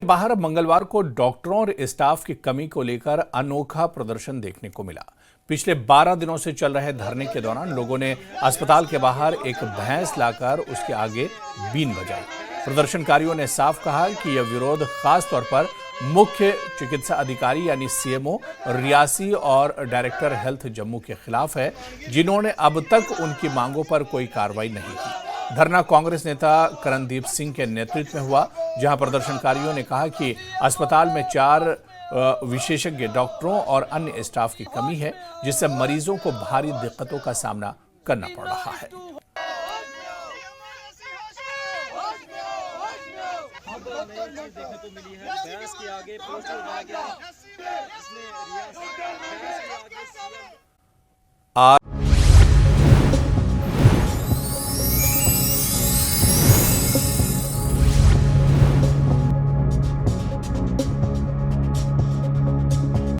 बाहर मंगलवार को डॉक्टरों और स्टाफ की कमी को लेकर अनोखा प्रदर्शन देखने को मिला। पिछले 12 दिनों से चल रहे धरने के दौरान लोगों ने अस्पताल के बाहर एक भैंस लाकर उसके आगे बीन बजाई। प्रदर्शनकारियों ने साफ कहा कि यह विरोध खास तौर पर मुख्य चिकित्सा अधिकारी यानी सीएमओ, रियासी और डायरेक्टर हेल्थ जम्मू के खिलाफ है, जिन्होंने अब तक उनकी मांगों पर कोई कार्रवाई नहीं की। धरना कांग्रेस नेता करणदीप सिंह के नेतृत्व में हुआ, जहां प्रदर्शनकारियों ने कहा कि अस्पताल में 4 विशेषज्ञ डॉक्टरों और अन्य स्टाफ की कमी है, जिससे मरीजों को भारी दिक्कतों का सामना करना पड़ रहा है। देखने को मिली है भैंस के आगे पोस्टर लगाया गया, इसमें रियासत भैंस के आगे